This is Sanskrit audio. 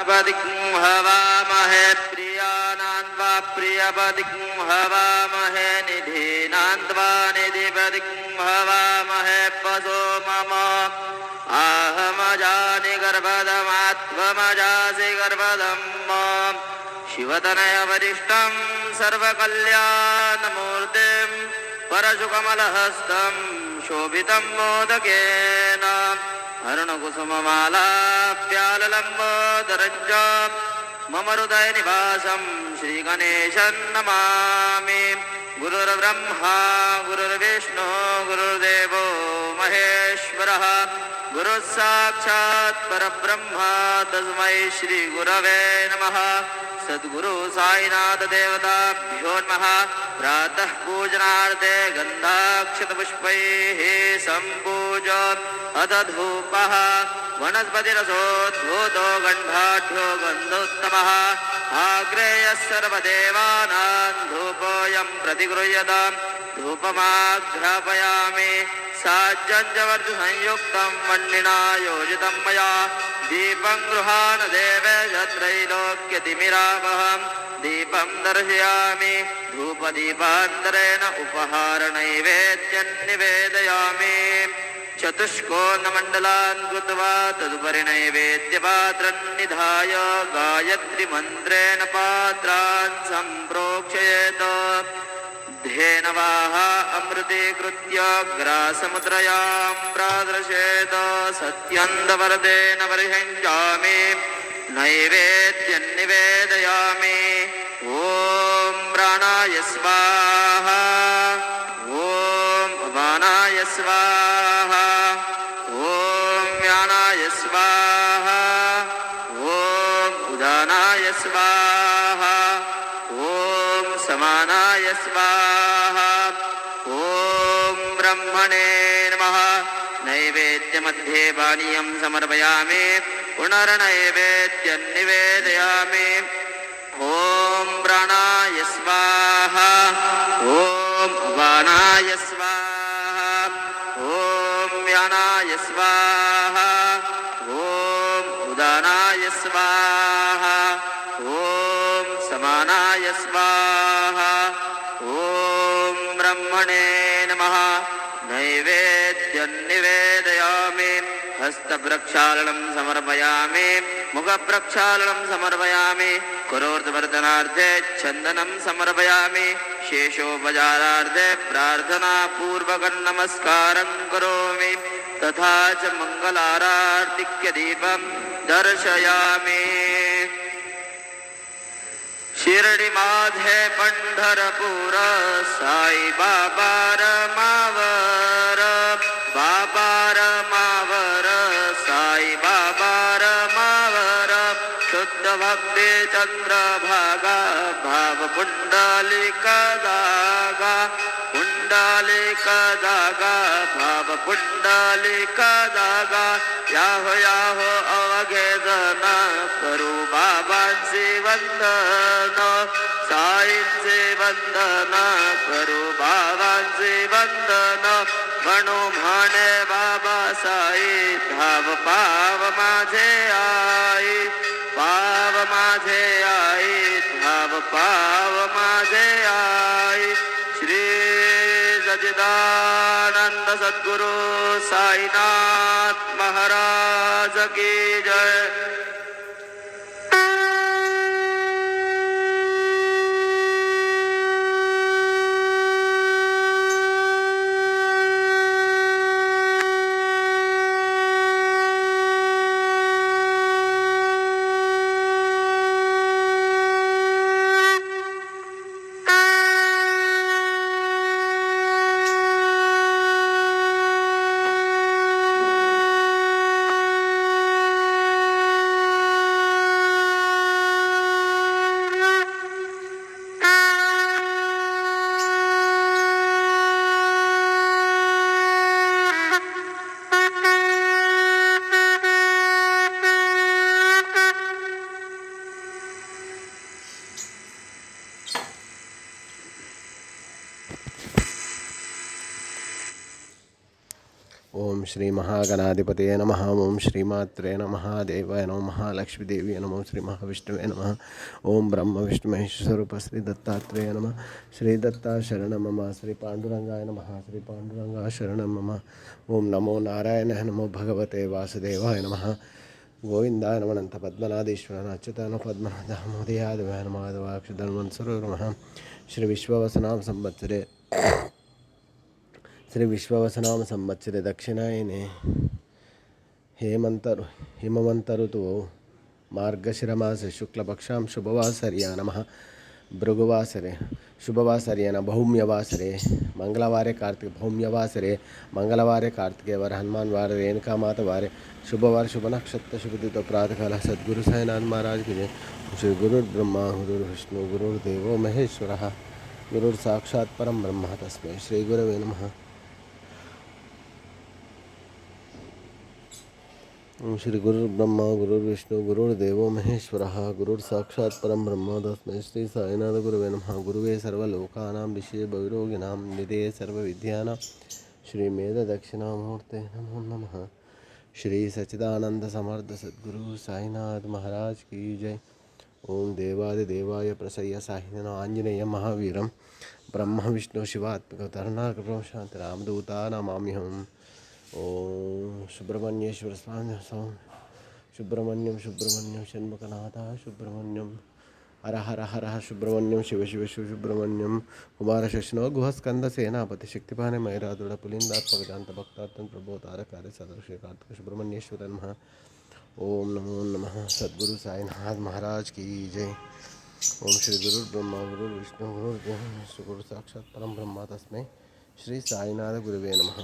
पदिं हवामहे प्रियानान्वा प्रियपदिं हवामहे निधीनान्वा निधिपदिं हवामहे पशो मम आहमजानि गर्भदमात्वमजासि गर्भदं मां शिवतनय वरिष्ठं सर्वकल्याणमूर्तिं परशुकमलहस्तं शोभितं मोदकेन अरुणकुसुममालाप्याललम्बोदरं च मम हृदयनिवासं श्रीगणेशं नमामि। गुरुर्ब्रह्मा गुरुर्विष्णु गुरुर्देवो महेश्वरः गुरुस्साक्षात् परब्रह्म तस्मै श्रीगुरवे नमः। सद्गुरु साईनाथ देवताभ्यो नमः। प्रातः पूजनार्थे गन्धाक्षतपुष्पैः सम्पूज्य अथ धूपः वनस्पतिरसोद्भूतो गन्धाढ्यो गन्धोत्तमः आग्रेयः सर्वदेवानां धूपोऽयं प्रतिगृह्यताम् धूपमाघ्रापयामि साज्जञ्जवर्धसंयुक्तं वह्निना योजितं मया दीपं गृहाण देवेश त्रैलोक्यतिमिरावहं दीपं दर्शयामि धूपदीपान्तरेण उपहारनैवेद्यं निवेदयामि। चतुष्कोणमण्डलान् कृत्वा तदुपरि नैवेद्यपात्रं निधाय गायत्रीमन्त्रेण पात्रान् सम्प्रोक्षयेत् धेनवाः अमृतीकृत्य ग्रासमुद्रयां प्रादर्शेत् सत्यन्दवरदेन परिहञ्चामि नैवेद्यं निवेदयामि। ॐ प्राणाय स्वाहा ॐ अपानाय स्वाहा ॐ व्यानाय स्वाहा ॐ उदानाय स्वाहा ॐ समानाय स्वाहा ॐ ब्रह्मणे नमः। नैवेद्यमध्ये पानीयं समर्पयामि पुनर्नैवेद्यं निवेदयामि। ॐ प्राणाय स्वाहा ॐ अपानाय स्वाहा ॐ व्यानाय स्वाहा ॐ उदानाय स्वाहा ॐ समानाय स्वाहा ॐ ब्रह्मणे नमः। नैवेद्यं निवेदयामि हस्तप्रक्षालनं समर्पयामि मुखप्रक्षालनं समर्पयामि करोर्ध्ववर्धनार्थे चन्दनं समर्पयामि शेषोपचारार्थे प्रार्थनापूर्वकं नमस्कारं करोमि तथा च मङ्गलारार्तिक्यदीपं दर्शयामि। शिर्डी माझे पंढरपूर साई बाबा रमावर बाबा रमावर साई बाबा रमावर शुद्ध भक्ति चंद्रभागा भाव पुंडलिक दागा पुंडलिक दागा भाव पुंडलिक दागा याहो याहो अवघे जन करू बाबांचे वंदन साईंचे वंदन करू बाबांचे वंदन म्हणू म्हणे बाबा साई धाव पाव माझे आई पाव माझे आई धाव पाव माझे आई। श्री सच्चिदानंद सद्गुरु साईनाथ महाराज की जय। ಓಂ ಶ್ರೀ ಮಹಾಗಣಾಧಿಪತಿಯೇ ನಮಃ. ಓಂ ಶ್ರೀಮಾತ್ರೇ ನಮಃ. ದೇವಾಯ ನಮಃ. ಮಹಾಲಕ್ಷ್ಮೀದೇವಿಯ ನಮಃ. ಶ್ರೀ ಮಹಾವಿಷ್ಣುವೇ ನಮಃ. ಓಂ ಬ್ರಹ್ಮ ವಿಷ್ಣು ಮಹೇಶ ಸ್ವರೂಪ ಶ್ರೀ ದತ್ತಾತ್ರೇಯ ನಮಃ. ಶ್ರೀ ದತ್ತ ಶರಣ ಮಮ. ಶ್ರೀ ಪಾಂಡುರಂಗಾಯ ನಮಃ. ಶ್ರೀ ಪಾಂಡುರಂಗ ಶರಣ ಮಮ. ಓಂ ನಮೋ ನಾರಾಯಣ ನಮೋ ಭಗವತೆ ವಾಸುದೇವಾಯ ನಮಃ. ಗೋವಿಂದಾಯ ನಮನಂತ ಪದ್ಮನಾಧೀಶ್ವರನ ಅಚ್ಯುತನ ಪದ್ಮನಾಥ ಮೋದಿಯಾದವಾಯ ನಮಾದವಾಕ್ಷಧನ್ವಂತರು ನಮಃ. ಶ್ರೀ ವಿಶ್ವವಸನಾಮ ಸಂವತ್ಸರೆ ದಕ್ಷಿಣಾಯನೆ ಹೇಮಂತ ಋತು ಮಾರ್ಗಶಿರಮಾಸೆ ಶುಕ್ಲಪಕ್ಷಾಂ ಶುಭವಾಸರ್ಯ ನಮಃ. ಭೃಗುವಾಸರೆ ಶುಭವಾಸರ್ಯನ ಭೌಮ್ಯವಾಸರೆ ಮಂಗಳವಾರೆ ಕಾರ್ತಿಕ ಭೌಮ್ಯವಾಸರೆ ಮಂಗಳವಾರೆ ಕಾರ್ತಿಕೆ ವಾರ ಹನುಮಾನ್ ವಾರ ರೇಣುಕಾ ಮಾತಾ ವಾರೆ ಶುಭವಾರ ಶುಭ ನಕ್ಷತ್ರ ಶುಭದಿತ ಪ್ರಾತಃಕಾಲ ಸದ್ಗುರು ಸಾಯಿನಾಥ್ ಮಹಾರಾಜ್ की जय. ಶ್ರೀ ಗುರುರ್ಬ್ರಹ್ಮ ಗುರುರ್ವಿಷ್ಣು ಗುರುರ್ದೇವೋ ಮಹೇಶ್ವರಃ ಗುರುರ್ ಸಾಕ್ಷಾತ್ ಪರಂ ಬ್ರಹ್ಮ ತಸ್ಮೈ ಶ್ರೀ ಗುರವೇ ನಮಃ. ಶ್ರೀ ಗುರುರ್ಬ್ರಹ್ಮ ಗುರುರ್ವಿಷ್ಣು ಗುರುರ್ದೇವೋ ಮಹೇಶ್ವರಃ ಗುರುರ್ ಸಾಕ್ಷಾತ್ ಪರಂ ಬ್ರಹ್ಮ ತಸ್ಮೈ ಶ್ರೀ ಸಾಯಿನಾಥ ಗುರವೇ ನಮಃ. ಗುರುವೇ ಸರ್ವಲೋಕಾನಾಂ ವಿಷಯ ಭವಿರೋಗಿಣಾಂ ನಿಧಯೇ ಸರ್ವವಿದ್ಯಾನಾಂ ಶ್ರೀ ಮೇಧ ದಕ್ಷಿಣಾಮೂರ್ತೆ ನಮೋ ನಮಃ. ಶ್ರೀ ಸಚ್ಚಿದಾನಂದ ಸಮರ್ಥ ಸದ್ಗುರು ಸಾಯಿನಾಥ್ ಮಹಾರಾಜ್ ಕಿ ಜೈ. ಓಂ ದೇವಾದಿದೇವಾಯ ಪ್ರಸಯ್ಯ ಸಾಹಿನ ಆಂಜನೇಯ ಮಹಾವೀರಂ ಬ್ರಹ್ಮ ವಿಷ್ಣು ಶಿವಾತ್ಮಕ ತರುಣಾಕೃಪಂ ಶಾಂತಿ ರಾಮದೂತ ನಮಾಮ್ಯಹಂ. ಓಂ ಸುಬ್ರಹ್ಮಣ್ಯೇಶ್ವರ ಸ್ವಾಮಿ ಸುಬ್ರಹ್ಮಣ್ಯಂ ಷಣ್ಮುಖನಾಥ ಸುಬ್ರಹ್ಮಣ್ಯಂ ಹರ ಹರ ಹರ ಸುಬ್ರಹ್ಮಣ್ಯಂ ಶಿವ ಶಿವ ಶಿವ ಸುಬ್ರಹ್ಮಣ್ಯಂ ಕುಮಾರ ಶಶನೋ ಗುಹಸ್ಕಂದ ಸೇನಾಪತಿ ಶಕ್ತಿಪಾನೆ ಮೈರಾದುಡ ಪುಲಿಂದಾತ್ಮಕ ಜಾಂತ ಭಕ್ತಾರ್ಥನ್ ಪ್ರಭೋ ತಾರಕಾರ್ಯ ಸದೃಶ ಕಾರ್ತಿಕ ಸುಬ್ರಹ್ಮಣ್ಯೇಶ್ವರ ನಮಃ. ಓಂ ನಮೋ ನಮಃ. ಸದ್ಗುರು ಸಾಯಿನಾಥ್ ಮಹಾರಾಜ್ ಕಿ ಜೈ. ಓಂ ಶ್ರೀ ಗುರುರ್ಬ್ರಹ್ಮ ಗುರುರ್ವಿಷ್ಣು ಗುರುರ್ದೇವ ಗುರು ಸಾಕ್ಷಾತ್ ಪರಂ ಬ್ರಹ್ಮ ತಸ್ಮೈ ಶ್ರೀ ಸಾಯಿನಾಥ ಗುರುವೇ ನಮಃ.